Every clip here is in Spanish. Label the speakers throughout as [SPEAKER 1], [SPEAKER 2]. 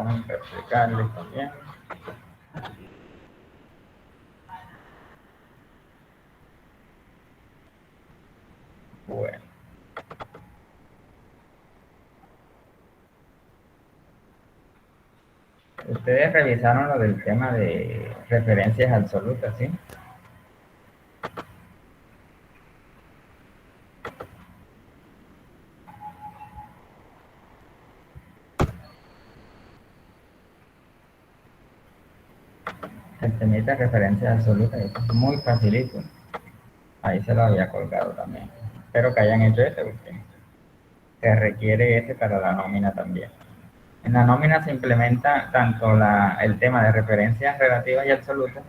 [SPEAKER 1] vamos a explicarles también. Bueno. Ustedes revisaron lo del tema de referencias absolutas, ¿sí? El temita de referencias absolutas es muy facilito. Ahí se lo había colgado también. Espero que hayan hecho ese, porque se requiere ese para la nómina también. En la nómina se implementa tanto el tema de referencias relativas y absolutas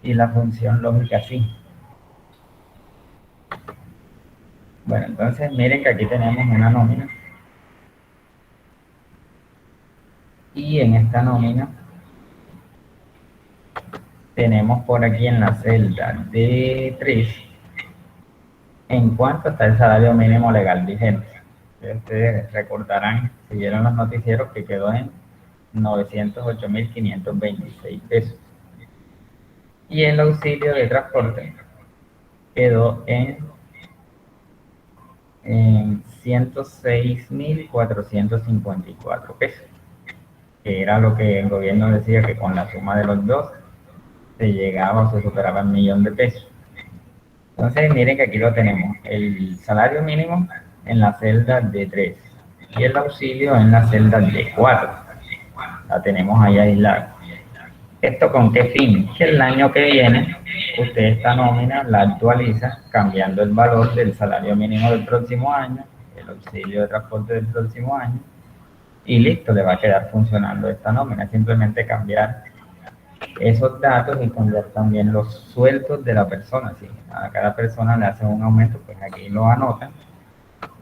[SPEAKER 1] y la función lógica sí. Bueno, entonces miren que aquí tenemos una nómina. Y en esta nómina tenemos por aquí en la celda de 3 en cuánto está el salario mínimo legal vigente. Ustedes recordarán, si vieron los noticieros, que quedó en 908.526 pesos. Y el auxilio de transporte quedó en 106.454 pesos, que era lo que el gobierno decía que con la suma de los dos se llegaba o se superaba el 1.000.000 de pesos. Entonces miren que aquí lo tenemos, el salario mínimo en la celda de 3 y el auxilio en la celda de 4. La tenemos ahí aislada. ¿Esto con qué fin? Que el año que viene usted esta nómina la actualiza cambiando el valor del salario mínimo del próximo año, el auxilio de transporte del próximo año, y listo, le va a quedar funcionando esta nómina. Simplemente cambiar esos datos y cambiar también los sueldos de la persona. Si a cada persona le hacen un aumento, pues aquí lo anotan.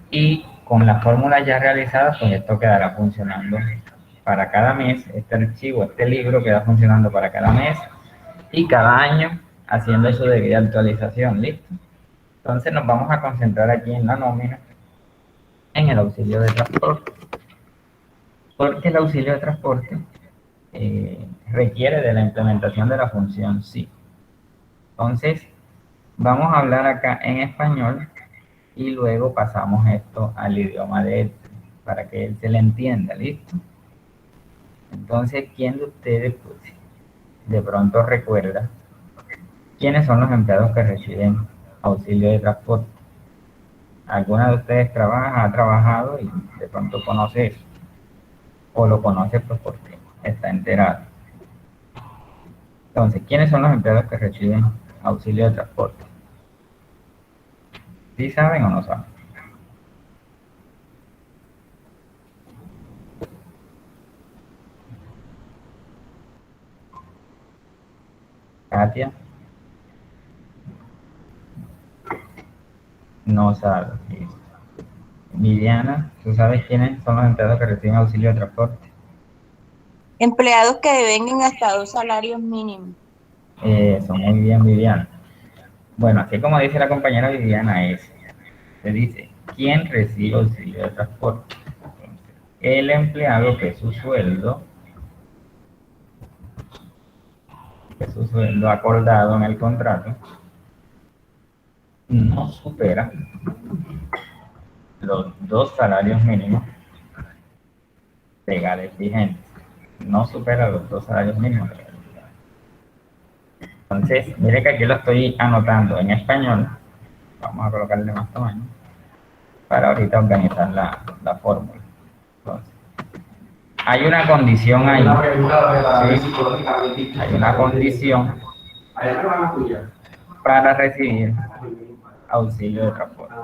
[SPEAKER 1] Y con la fórmula ya realizada, pues esto quedará funcionando para cada mes. Este archivo, este libro queda funcionando para cada mes y cada año haciendo su debida actualización. ¿Listo? Entonces nos vamos a concentrar aquí en la nómina, en el auxilio de transporte. Porque el auxilio de transporte requiere de la implementación de la función sí. Entonces, vamos a hablar acá en español y luego pasamos esto al idioma de él, para que él se le entienda, ¿listo? Entonces, ¿quién de ustedes pues, de pronto recuerda quiénes son los empleados que reciben auxilio de transporte? ¿Alguna de ustedes ha trabajado y de pronto conoce eso? ¿O lo conoce pues porque está enterado? Entonces, ¿quiénes son los empleados que reciben auxilio de transporte? ¿Sí saben o no saben? Katia. No sabe. Viviana, ¿tú sabes quiénes son los empleados que reciben auxilio de transporte?
[SPEAKER 2] Empleados que devengan hasta 2 salarios mínimos.
[SPEAKER 1] Eso, muy bien, Viviana. Bueno, así como dice la compañera Viviana, se dice, ¿quién recibe auxilio de transporte? Entonces, el empleado que su sueldo acordado en el contrato no supera los 2 salarios mínimos legales vigentes. No supera los 2 salarios mínimos legales vigentes. Entonces, mire que aquí lo estoy anotando en español. Vamos a colocarle más tamaño para ahorita organizar la fórmula. Entonces, hay una condición ahí. ¿Sí? Hay una condición para recibir auxilio de transporte.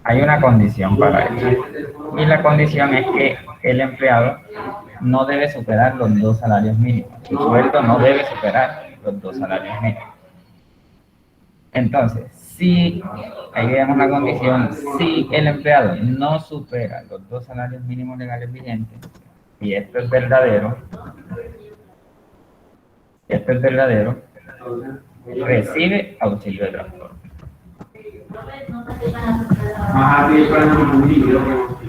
[SPEAKER 1] Hay una condición para eso. Y la condición es que el empleado no debe superar los 2 salarios mínimos. Su sueldo no debe superar los 2 salarios mínimos. Entonces, si, ahí vemos la condición, si el empleado no supera los 2 salarios mínimos legales vigentes, y esto es verdadero, recibe auxilio de transporte.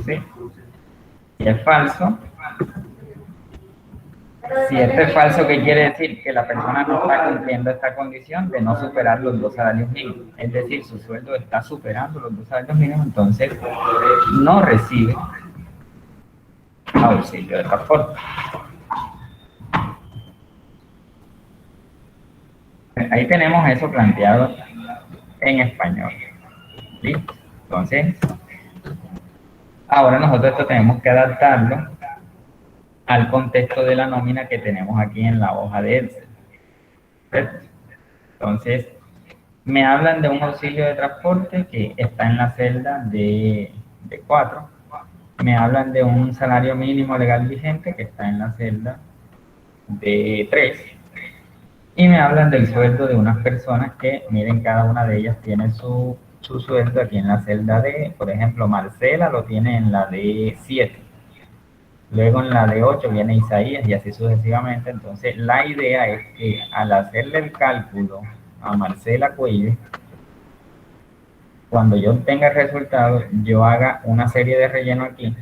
[SPEAKER 1] ¿Sí? Si es falso, Si esto es falso, ¿qué quiere decir? Que la persona no está cumpliendo esta condición de no superar los 2 salarios mínimos. Es decir, su sueldo está superando los 2 salarios mínimos, entonces no recibe auxilio de transporte. Ahí tenemos eso planteado en español. ¿Listo? Entonces, ahora nosotros esto tenemos que adaptarlo al contexto de la nómina que tenemos aquí en la hoja de Excel. ¿Cierto? Entonces, me hablan de un auxilio de transporte que está en la celda de 4. Me hablan de un salario mínimo legal vigente que está en la celda de 3. Y me hablan del sueldo de unas personas que, miren, cada una de ellas tiene su sueldo aquí en la celda de, por ejemplo, Marcela lo tiene en la de 7. Luego en la de 8 viene Isaías y así sucesivamente. Entonces la idea es que al hacerle el cálculo a Marcela Cuello, cuando yo obtenga el resultado, yo haga una serie de relleno aquí,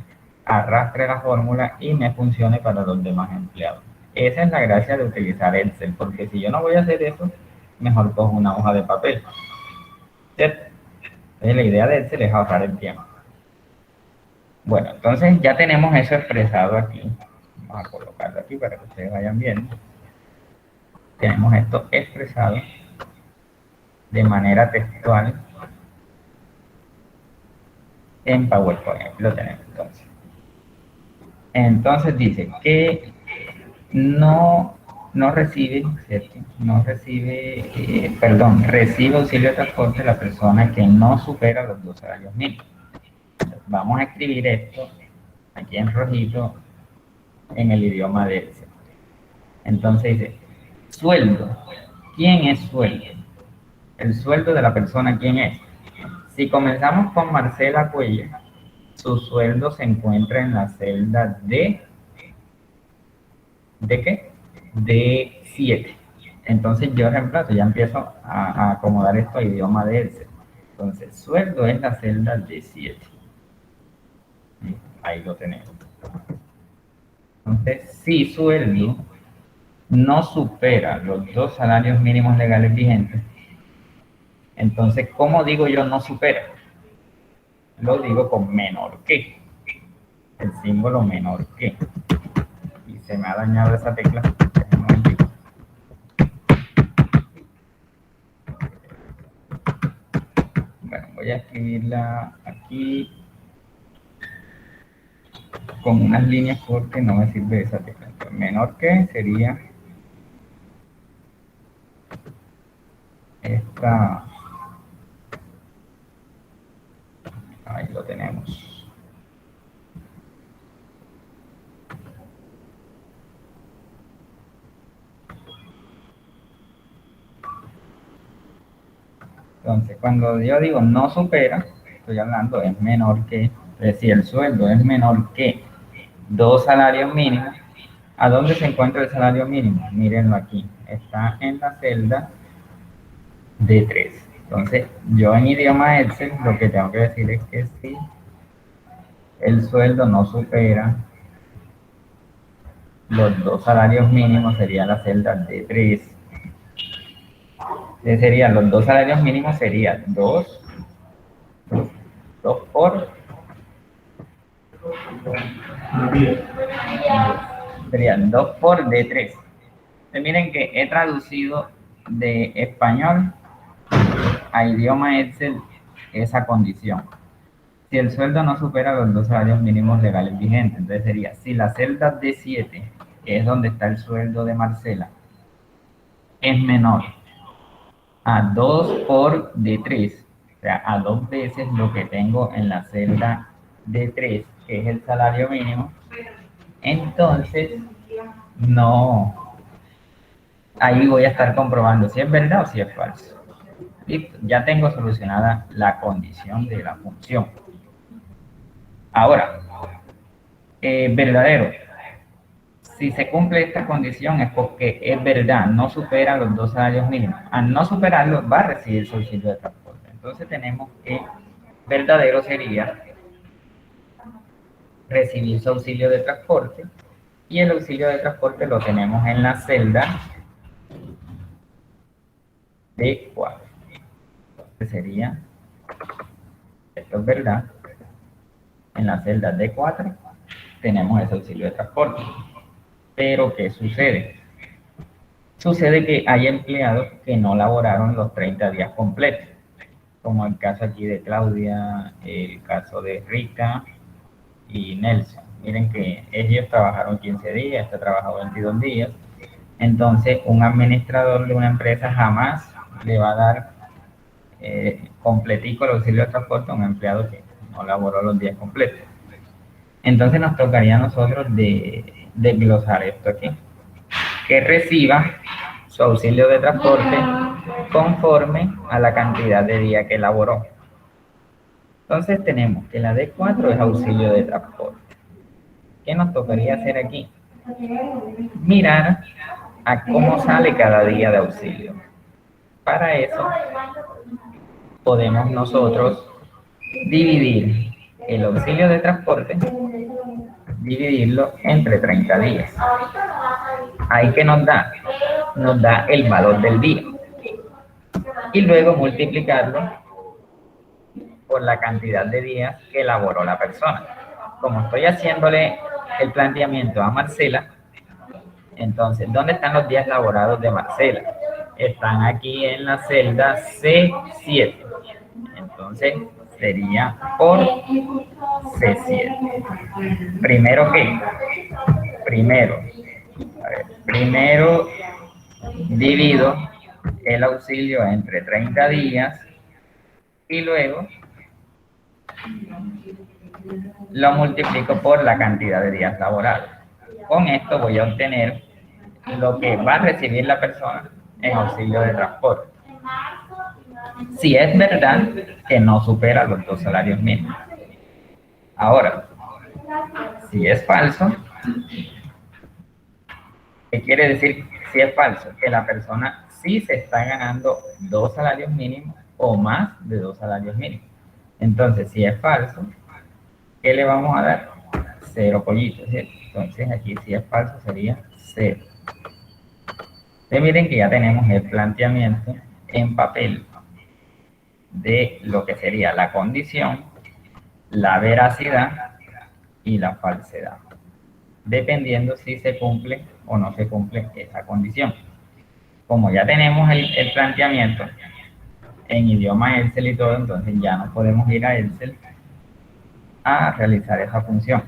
[SPEAKER 1] arrastre la fórmula y me funcione para los demás empleados. Esa es la gracia de utilizar Excel, porque si yo no voy a hacer eso, mejor cojo una hoja de papel. ¿Cierto? Entonces la idea de Excel es ahorrar el tiempo. Bueno, entonces ya tenemos eso expresado aquí. Vamos a colocarlo aquí para que ustedes vayan viendo. Tenemos esto expresado de manera textual en PowerPoint. Aquí lo tenemos entonces. Entonces dice que no recibe, ¿cierto? Recibe auxilio de transporte la persona que no supera los 2 salarios mínimos. Entonces, vamos a escribir esto aquí en rojito en el idioma de Excel. Entonces dice, sueldo. ¿Quién es sueldo? El sueldo de la persona, ¿quién es? Si comenzamos con Marcela Cuello, su sueldo se encuentra en la celda de... ¿De qué? De 7. Entonces yo reemplazo, ya empiezo a acomodar esto a idioma de Excel. Entonces, sueldo es la celda de 7. Ahí lo tenemos. Entonces, si sueldo no supera los 2 salarios mínimos legales vigentes, entonces, ¿cómo digo yo no supera? Lo digo con menor que. El símbolo menor que. Y se me ha dañado esa tecla. Bueno, voy a escribirla aquí con unas líneas porque no me sirve esa tecla. Entonces, menor que sería esta. Ahí lo tenemos. Entonces, cuando yo digo no supera, estoy hablando es menor que, es decir, el sueldo es menor que 2 salarios mínimos. ¿A dónde se encuentra el salario mínimo? Mírenlo aquí, está en la celda de 3. Entonces, yo en idioma Excel lo que tengo que decir es que si el sueldo no supera los 2 salarios mínimos, sería la celda de 3. Serían los 2 salarios mínimos, serían 2 por... Serían 2 por D3. Entonces, miren que he traducido de español a idioma Excel esa condición. Si el sueldo no supera los 2 salarios mínimos legales vigentes, entonces sería, si la celda D7, que es donde está el sueldo de Marcela, es menor a 2 por D3, o sea, a 2 veces lo que tengo en la celda D3, que es el salario mínimo, entonces no, ahí voy a estar comprobando si es verdad o si es falso. Listo, ya tengo solucionada la condición de la función. Ahora, verdadero. Si se cumple esta condición es porque es verdad, no supera los 2 salarios mínimos. Al no superarlo, va a recibir su auxilio de transporte. Entonces tenemos que verdadero sería recibir su auxilio de transporte Y el auxilio de transporte lo tenemos en la celda D4. Entonces sería, esto es verdad, en la celda D4 tenemos ese auxilio de transporte. Pero, ¿qué sucede? Sucede que hay empleados que no laboraron los 30 días completos, como el caso aquí de Claudia, el caso de Rita y Nelson. Miren que ellos trabajaron 15 días, este trabajó 22 días. Entonces, un administrador de una empresa jamás le va a dar completico el auxilio de transporte a un empleado que no laboró los días completos. Entonces, nos tocaría a nosotros desglosar esto aquí. Que reciba su auxilio de transporte conforme a la cantidad de días que elaboró. Entonces tenemos que la D4 es auxilio de transporte. ¿Qué nos tocaría hacer aquí? Mirar a cómo sale cada día de auxilio. Para eso podemos nosotros dividir el auxilio de transporte, dividirlo entre 30 días. ¿Ahí qué nos da? Nos da el valor del día. Y luego multiplicarlo por la cantidad de días que elaboró la persona. Como estoy haciéndole el planteamiento a Marcela, entonces, ¿dónde están los días laborados de Marcela? Están aquí en la celda C7. Entonces, sería por C7. Primero, ¿qué? Primero divido el auxilio entre 30 días y luego lo multiplico por la cantidad de días laborados. Con esto voy a obtener lo que va a recibir la persona en auxilio de transporte. Si es verdad que no supera los 2 salarios mínimos. Ahora, si es falso, ¿qué quiere decir si es falso? Que la persona sí se está ganando 2 salarios mínimos o más de 2 salarios mínimos. Entonces, si es falso, ¿qué le vamos a dar? 0 pollitos, ¿sí? Entonces, aquí si es falso sería 0. Entonces, miren que ya tenemos el planteamiento en papel de lo que sería la condición, la veracidad y la falsedad, dependiendo si se cumple o no se cumple esa condición. Como ya tenemos el planteamiento en idioma Excel y todo, entonces ya no podemos ir a Excel a realizar esa función.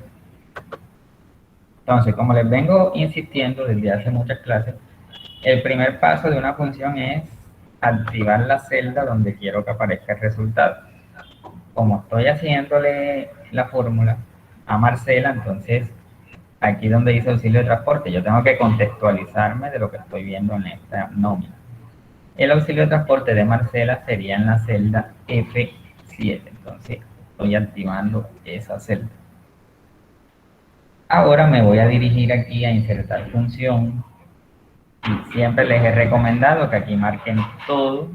[SPEAKER 1] Entonces, como les vengo insistiendo desde hace muchas clases, el primer paso de una función es activar la celda donde quiero que aparezca el resultado. Como estoy haciéndole la fórmula a Marcela, entonces aquí donde dice auxilio de transporte, yo tengo que contextualizarme de lo que estoy viendo en esta nómina. El auxilio de transporte de Marcela sería en la celda F7, entonces estoy activando esa celda. Ahora me voy a dirigir aquí a insertar función. Y siempre les he recomendado que aquí marquen todo.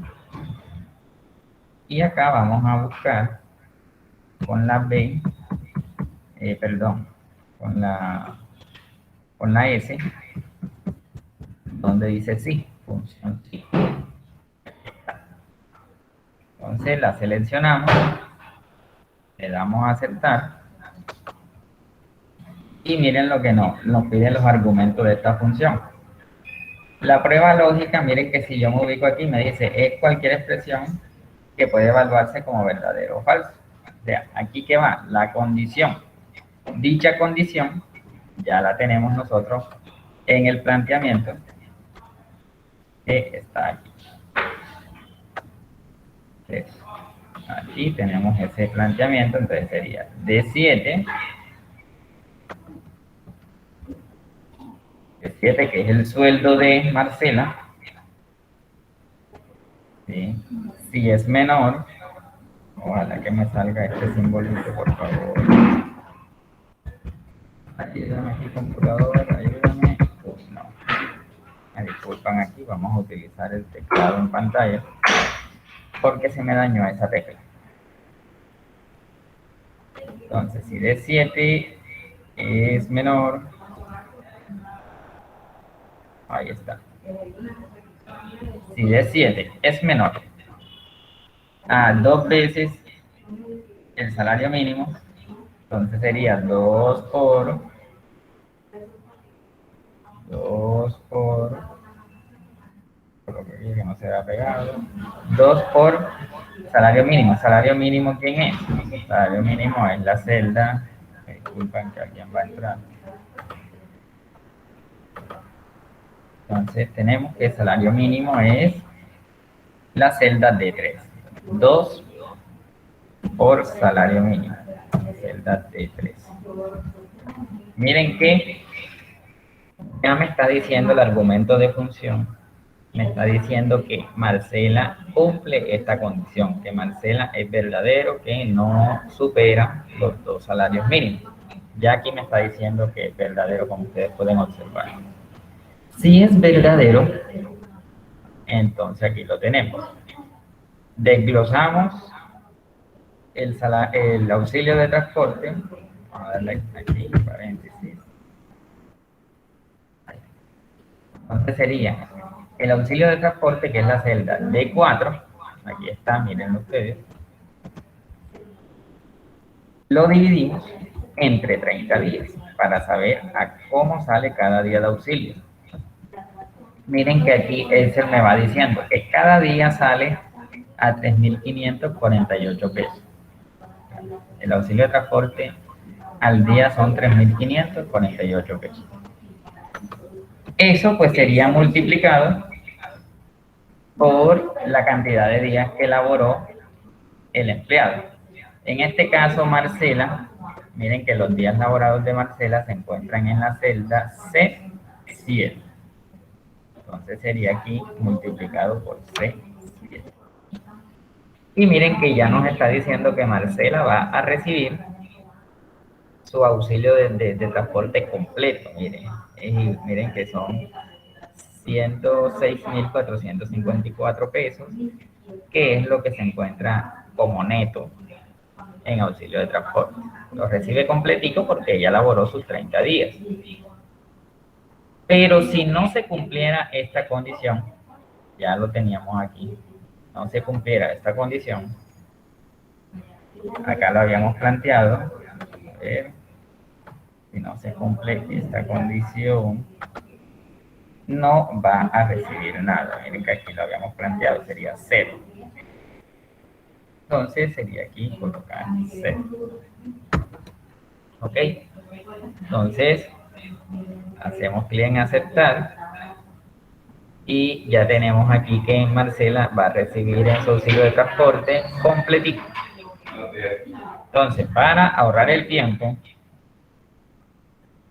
[SPEAKER 1] Y acá vamos a buscar con la B, con la S, donde dice sí, función sí. Entonces la seleccionamos, le damos a aceptar. Y miren lo que nos piden los argumentos de esta función. La prueba lógica, miren que si yo me ubico aquí, me dice es cualquier expresión que puede evaluarse como verdadero o falso. O sea, aquí que va la condición. Dicha condición ya la tenemos nosotros en el planteamiento que está aquí. Entonces, aquí tenemos ese planteamiento, entonces sería D7, que es el sueldo de Marcela. ¿Sí? Si es menor, ojalá que me salga este simbolito, por favor. Ayúdame aquí, computador, ayúdame. No. Me disculpan aquí, vamos a utilizar el teclado en pantalla porque se me dañó esa tecla. Entonces, si D7 es menor, Ahí está. Si D7 es menor a 2 veces el salario mínimo, entonces sería 2 por que no se ha pegado, 2 por salario mínimo. ¿Salario mínimo quién es? Salario mínimo es la celda, disculpen que alguien va a entrar. Entonces tenemos que el salario mínimo es la celda D3. 2 por salario mínimo. Celda D3. Miren que ya me está diciendo el argumento de función. Me está diciendo que Marcela cumple esta condición, que Marcela es verdadero, que no supera los 2 salarios mínimos. Ya aquí me está diciendo que es verdadero, como ustedes pueden observar. Si es verdadero, entonces aquí lo tenemos. Desglosamos el auxilio de transporte. Vamos a darle aquí, paréntesis. Entonces sería el auxilio de transporte, que es la celda D4. Aquí está, miren ustedes. Lo dividimos entre 30 días para saber a cómo sale cada día de auxilio. Miren que aquí Excel me va diciendo que cada día sale a 3.548 pesos. El auxilio de transporte al día son 3.548 pesos. Eso pues sería multiplicado por la cantidad de días que elaboró el empleado. En este caso, Marcela, miren que los días laborados de Marcela se encuentran en la celda C7. Entonces sería aquí multiplicado por C7. Y miren que ya nos está diciendo que Marcela va a recibir su auxilio de transporte completo. Miren que son 106.454 pesos, que es lo que se encuentra como neto en auxilio de transporte. Lo recibe completico porque ella laboró sus 30 días. Pero si no se cumpliera esta condición, ya lo teníamos aquí, no se cumpliera esta condición, acá lo habíamos planteado, a ver, si no se cumple esta condición, no va a recibir nada. Miren que aquí lo habíamos planteado, sería 0. Entonces sería aquí colocar 0. ¿Ok? Entonces, hacemos clic en aceptar. Y ya tenemos aquí que Marcela va a recibir en su auxilio de transporte completito. Entonces, para ahorrar el tiempo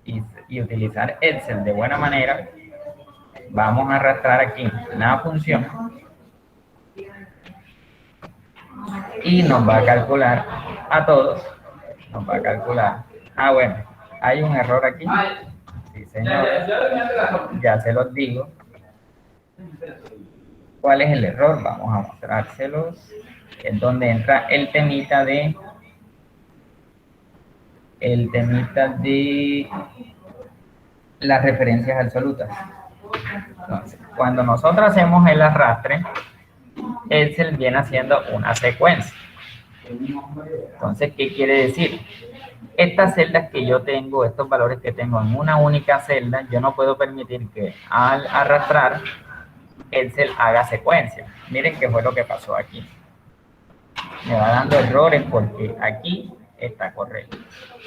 [SPEAKER 1] y utilizar Excel de buena manera, vamos a arrastrar aquí la función y nos va a calcular a todos. Nos va a calcular. Ah, bueno, hay un error aquí. Sí, señores. Ya se los digo. ¿Cuál es el error? Vamos a mostrárselos. Es donde entra el temita de las referencias absolutas. Entonces, cuando nosotros hacemos el arrastre, Excel viene haciendo una secuencia. Entonces, ¿qué quiere decir? Estas celdas que yo tengo, estos valores que tengo en una única celda, yo no puedo permitir que al arrastrar Excel haga secuencia. Miren qué fue lo que pasó aquí. Me va dando errores porque aquí está correcto.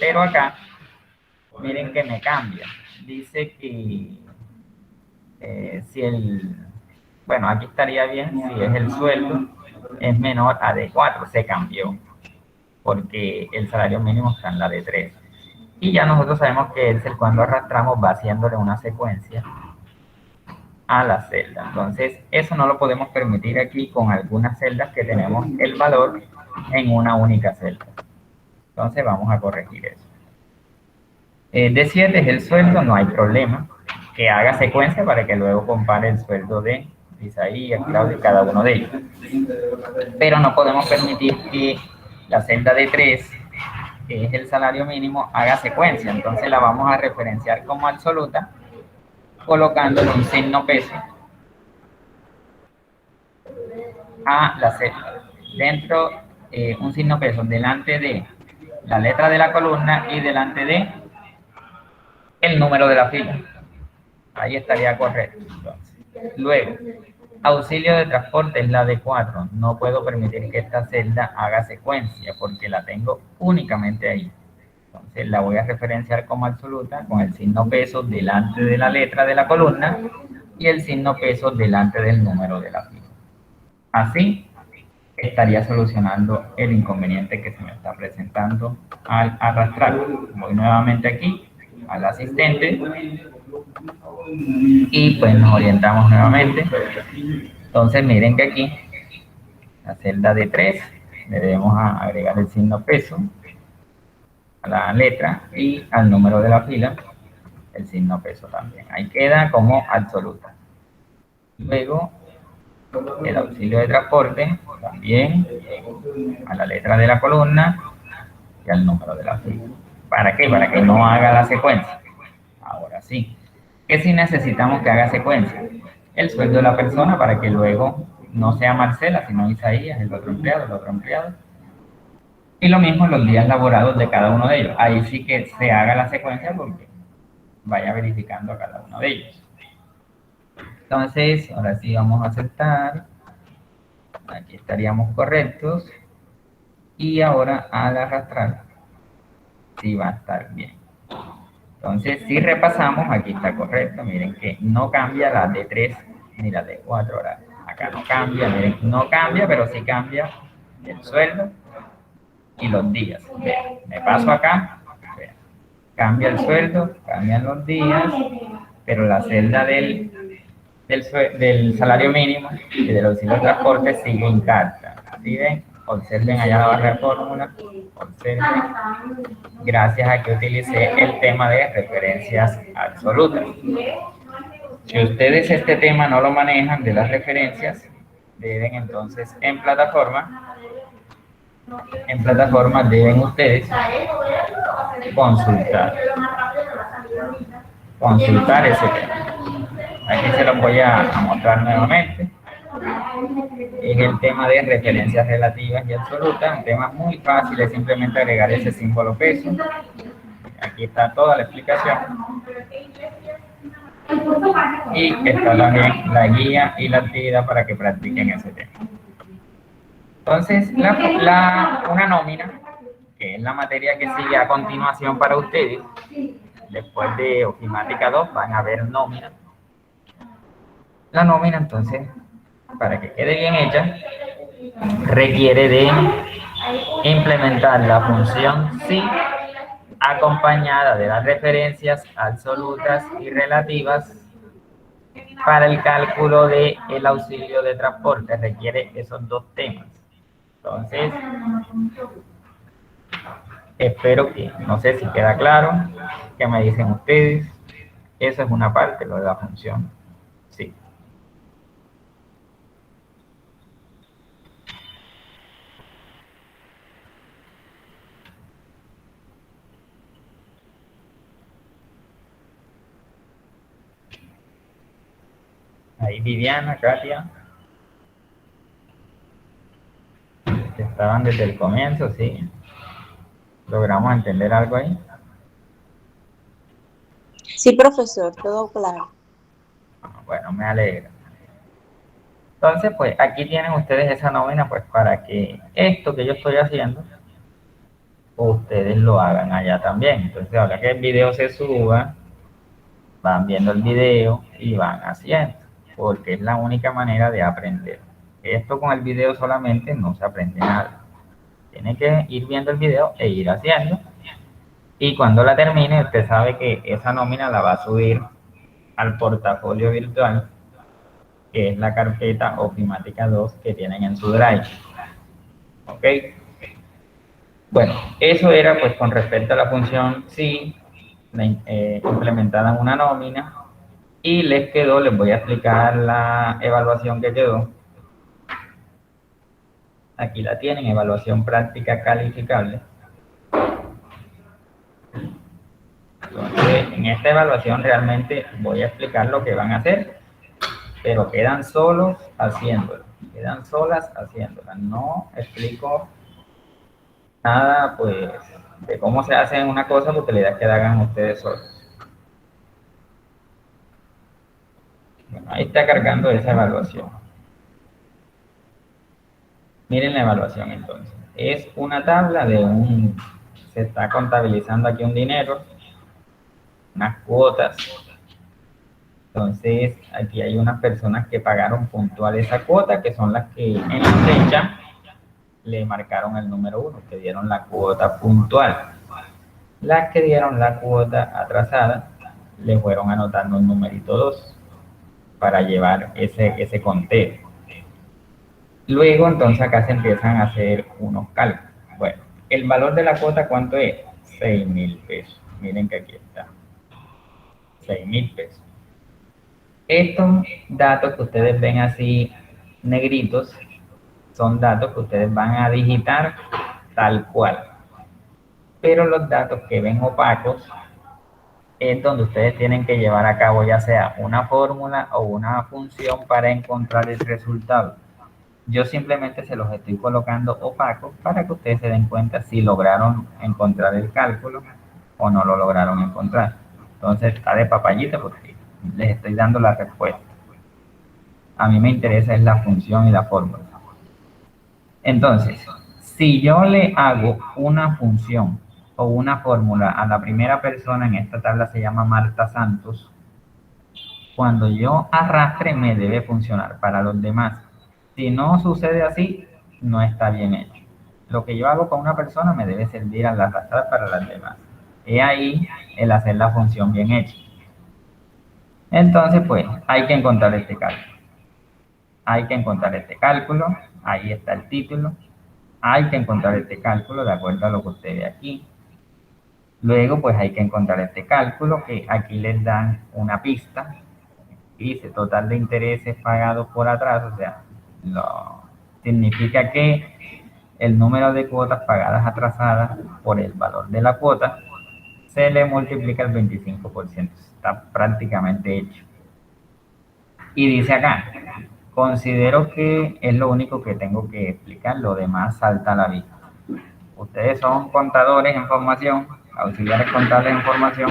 [SPEAKER 1] Pero acá, miren que me cambia. Dice que bueno, aquí estaría bien si es el sueldo, es menor a D4, se cambió. Porque el salario mínimo está en la D3. Y ya nosotros sabemos que Excel cuando arrastramos va haciéndole una secuencia a la celda. Entonces, eso no lo podemos permitir aquí con algunas celdas que tenemos el valor en una única celda. Entonces, vamos a corregir eso. D7 es el sueldo, no hay problema. Que haga secuencia para que luego compare el sueldo de Isaías, Claudio y cada uno de ellos. Pero no podemos permitir que la celda de 3, que es el salario mínimo, haga secuencia. Entonces la vamos a referenciar como absoluta colocándole un signo peso a la celda. Dentro, un signo peso delante de la letra de la columna y delante de el número de la fila. Ahí estaría correcto. Entonces, luego, auxilio de transporte es la de 4. No puedo permitir que esta celda haga secuencia porque la tengo únicamente ahí. Entonces la voy a referenciar como absoluta con el signo peso delante de la letra de la columna y el signo peso delante del número de la fila. Así estaría solucionando el inconveniente que se me está presentando al arrastrar. Voy nuevamente aquí al asistente y pues nos orientamos nuevamente. Entonces miren que aquí la celda de 3 le debemos agregar el signo peso a la letra y al número de la fila el signo peso también. Ahí queda como absoluta. Luego el auxilio de transporte también a la letra de la columna y al número de la fila. ¿Para qué? Para que no haga la secuencia. Ahora sí. ¿Qué sí necesitamos que haga secuencia? El sueldo de la persona para que luego no sea Marcela, sino Isaías, el otro empleado, el otro empleado. Y lo mismo los días laborados de cada uno de ellos. Ahí sí que se haga la secuencia porque vaya verificando a cada uno de ellos. Entonces, ahora sí vamos a aceptar. Aquí estaríamos correctos. Y ahora al arrastrar, sí va a estar bien. Entonces, si repasamos, aquí está correcto. Miren que no cambia la de 3 ni la de 4 horas. Acá no cambia, miren, no cambia, pero sí cambia el sueldo y los días. Vean, me paso acá, vean, cambia el sueldo, cambian los días, pero la celda del salario mínimo y del auxilio de transporte sigue intacta. ¿Sí ven? Observen allá la barra de fórmula, observen, gracias a que utilicé el tema de referencias absolutas. Si ustedes este tema no lo manejan de las referencias, deben entonces en plataforma deben ustedes consultar ese tema. Aquí se los voy a mostrar nuevamente. Es el tema de referencias relativas y absolutas, un tema muy fácil, es simplemente agregar ese símbolo peso. Aquí está toda la explicación. Y está también la guía y la actividad para que practiquen ese tema. Entonces, una nómina, que es la materia que sigue a continuación para ustedes, después de ofimática 2 van a ver nómina. La nómina, entonces, para que quede bien hecha, requiere de implementar la función sí acompañada de las referencias absolutas y relativas para el cálculo del auxilio de transporte. Requiere esos dos temas. Entonces, espero que, no sé si queda claro, ¿qué me dicen ustedes? Eso es una parte, lo de la función sí. Ahí Viviana, Katia. Estaban desde el comienzo, sí. ¿Logramos entender algo ahí?
[SPEAKER 2] Sí, profesor, todo claro.
[SPEAKER 1] Bueno, me alegra. Entonces, pues aquí tienen ustedes esa nómina, pues para que esto que yo estoy haciendo, ustedes lo hagan allá también. Entonces, ahora que el video se suba, van viendo el video y van haciendo, porque es la única manera de aprender. Esto con el video solamente no se aprende nada. Tiene que ir viendo el video e ir haciendo. Y cuando la termine, usted sabe que esa nómina la va a subir al portafolio virtual, que es la carpeta ofimática 2 que tienen en su drive. ¿Ok? Bueno, eso era pues con respecto a la función sí, implementada en una nómina. Y les voy a explicar la evaluación que quedó. Aquí la tienen, evaluación práctica calificable. Entonces, en en esta evaluación realmente voy a explicar lo que van a hacer, pero quedan solos haciéndolo, quedan solas haciéndola. No explico nada, pues, de cómo se hace una cosa, porque la idea es que la hagan ustedes solos. Bueno, ahí está cargando esa evaluación. Miren la evaluación entonces. Es una tabla de se está contabilizando aquí un dinero, unas cuotas. Entonces, aquí hay unas personas que pagaron puntual esa cuota, que son las que en la fecha le marcaron el número 1, que dieron la cuota puntual. Las que dieron la cuota atrasada, le fueron anotando un numerito 2 para llevar ese conteo. Luego, entonces, acá se empiezan a hacer unos cálculos. Bueno, el valor de la cuota, ¿cuánto es? 6.000 pesos. Miren que aquí está. 6.000 pesos. Estos datos que ustedes ven así negritos son datos que ustedes van a digitar tal cual. Pero los datos que ven opacos es donde ustedes tienen que llevar a cabo ya sea una fórmula o una función para encontrar el resultado. Yo simplemente se los estoy colocando opacos para que ustedes se den cuenta si lograron encontrar el cálculo o no lo lograron encontrar. Entonces está de papayita porque les estoy dando la respuesta. A mí me interesa es la función y la fórmula. Entonces, si yo le hago una función o una fórmula a la primera persona, en esta tabla se llama Marta Santos, cuando yo arrastre me debe funcionar para los demás. Si no sucede así, no está bien hecho. Lo que yo hago con una persona me debe servir al arrastrar para las demás. He ahí el hacer la función bien hecha. Entonces, pues, hay que encontrar este cálculo. Hay que encontrar este cálculo. Ahí está el título. Hay que encontrar este cálculo de acuerdo a lo que usted ve aquí. Luego, pues, hay que encontrar este cálculo que aquí les dan una pista. Dice total de intereses pagados por atraso, o sea, significa que el número de cuotas pagadas atrasadas por el valor de la cuota se le multiplica el 25%. Está prácticamente hecho. Y dice acá, considero que es lo único que tengo que explicar, lo demás salta a la vista. Ustedes son contadores en formación, auxiliares contables en formación,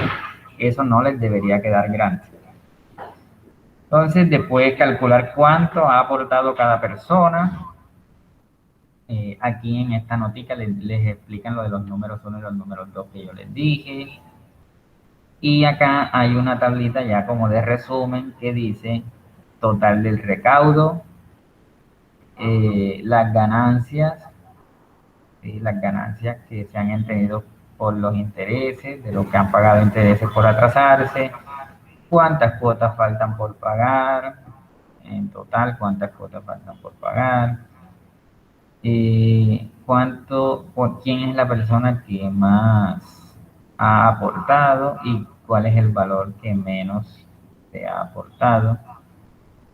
[SPEAKER 1] eso no les debería quedar grande. Entonces, después calcular cuánto ha aportado cada persona. Aquí en esta notica les explican lo de los números 1 y los números 2 que yo les dije. Y acá hay una tablita ya como de resumen que dice total del recaudo, las ganancias que se han entendido por los intereses, de lo que han pagado intereses por atrasarse, cuántas cuotas faltan por pagar, en total cuántas cuotas faltan por pagar, quién es la persona que más ha aportado y cuál es el valor que menos se ha aportado.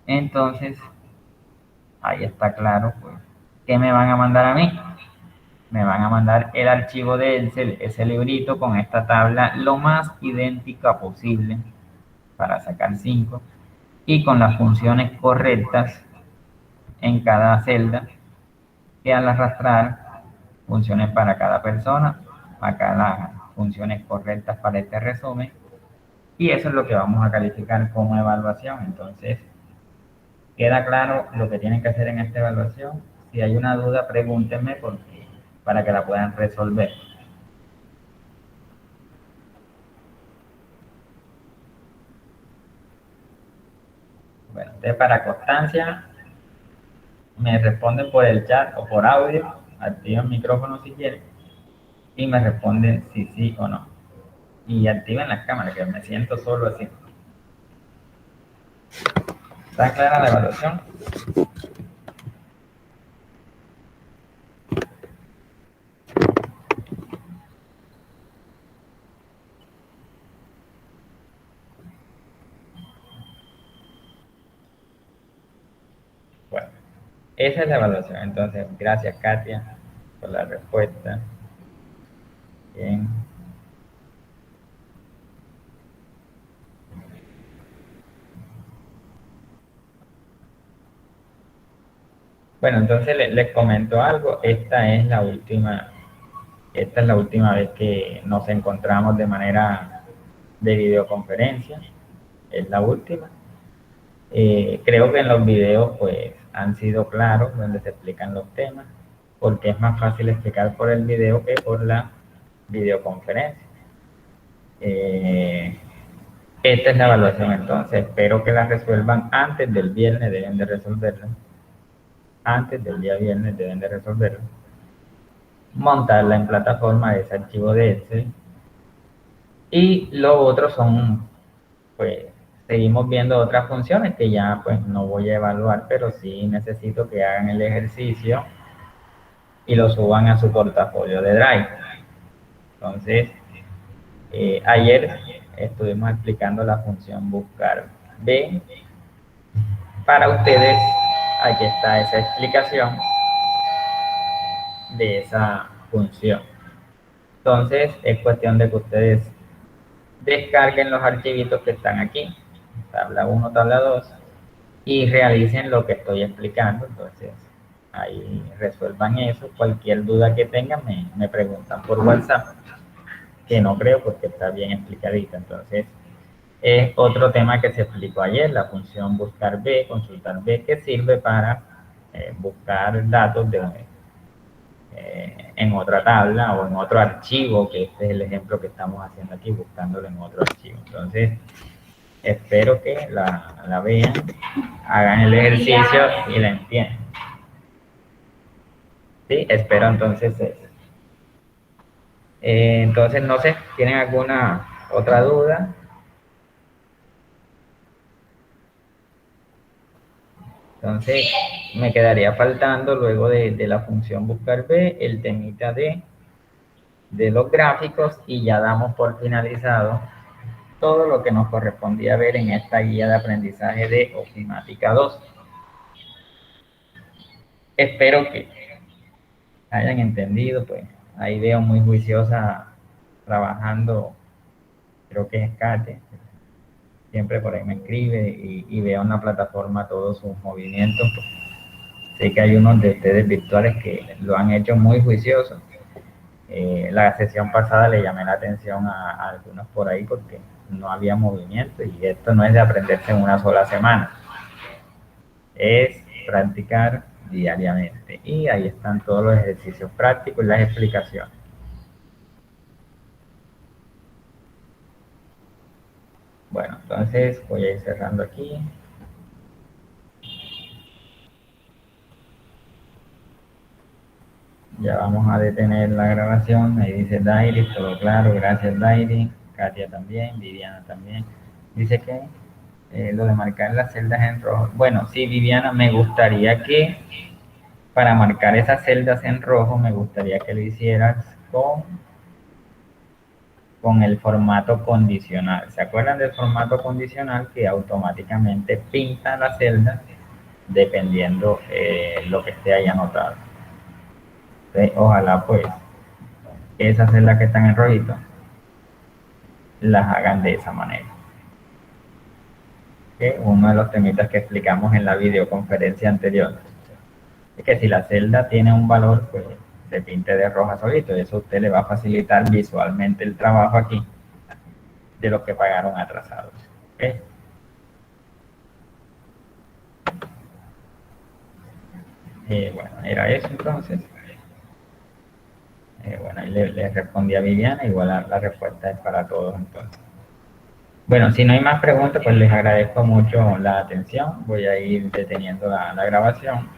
[SPEAKER 1] Entonces, ahí está claro, pues, ¿qué me van a mandar a mí? Me van a mandar el archivo de Excel, ese librito con esta tabla lo más idéntica posible para sacar 5 y con las funciones correctas en cada celda que al arrastrar funciones para cada persona, acá las funciones correctas para este resumen y eso es lo que vamos a calificar como evaluación. Entonces, queda claro lo que tienen que hacer en esta evaluación. Si hay una duda, pregúntenme para que la puedan resolver. Bueno, entonces para constancia, me responden por el chat o por audio, activen el micrófono si quieren, y me responden si sí o no. Y activen las cámaras, que me siento solo así. ¿Está clara la evaluación? Bueno, esa es la evaluación. Entonces, gracias Katia por la respuesta. Bien. Bueno, entonces les comento algo. Esta es la última vez que nos encontramos de manera de videoconferencia. Es la última. Creo que en los videos pues han sido claros donde se explican los temas, porque es más fácil explicar por el video que por la videoconferencia. Esta es la evaluación entonces. Espero que la resuelvan antes del viernes, deben de resolverla. Antes del día viernes deben de resolverla. Montarla en plataforma de ese archivo de Excel. Y lo otro son, pues, seguimos viendo otras funciones que ya pues no voy a evaluar, pero sí necesito que hagan el ejercicio y lo suban a su portafolio de Drive. Entonces, ayer estuvimos explicando la función buscar B. Para ustedes, aquí está esa explicación de esa función. Entonces, es cuestión de que ustedes descarguen los archivitos que están aquí, tabla 1, tabla 2, y realicen lo que estoy explicando. Entonces, ahí resuelvan eso. Cualquier duda que tengan, me preguntan por WhatsApp, que no creo porque está bien explicadita. Entonces, es otro tema que se explicó ayer, la función buscar B, consultar B, que sirve para buscar datos en otra tabla o en otro archivo, que este es el ejemplo que estamos haciendo aquí, buscándolo en otro archivo. Entonces, espero que la vean, hagan el ejercicio y la entiendan. Sí, espero entonces eso. Entonces, no sé, ¿tienen alguna otra duda? Entonces, me quedaría faltando luego de la función buscar B, el temita de los gráficos, y ya damos por finalizado todo lo que nos correspondía ver en esta guía de aprendizaje de Ofimática 2. Espero que hayan entendido, pues ahí veo muy juiciosa trabajando, creo que es Kate, siempre por ahí me escribe y veo en la plataforma todos sus movimientos. Pues, sé que hay unos de ustedes virtuales que lo han hecho muy juicioso. La sesión pasada le llamé la atención a algunos por ahí porque no había movimiento, y esto no es de aprenderse en una sola semana, es practicar diariamente, y ahí están todos los ejercicios prácticos y las explicaciones. Bueno, entonces voy a ir cerrando aquí. Ya vamos a detener la grabación. Ahí dice Dairi, todo claro, gracias Dairi. Katia también, Viviana también. Dice que lo de marcar las celdas en rojo. Bueno, sí, Viviana, me gustaría que para marcar esas celdas en rojo, me gustaría que lo hicieras con el formato condicional. ¿Se acuerdan del formato condicional que automáticamente pinta la celda dependiendo lo que esté ahí anotado? Entonces, ojalá pues esas celdas que están en rojito las hagan de esa manera. ¿Okay? Uno de los temitas que explicamos en la videoconferencia anterior es que si la celda tiene un valor, pues se pinte de roja solito, y eso a usted le va a facilitar visualmente el trabajo aquí de los que pagaron atrasados. ¿Okay? Bueno, era eso entonces. Bueno, ahí le respondí a Viviana, igual la respuesta es para todos entonces. Bueno, si no hay más preguntas, pues les agradezco mucho la atención. Voy a ir deteniendo la grabación.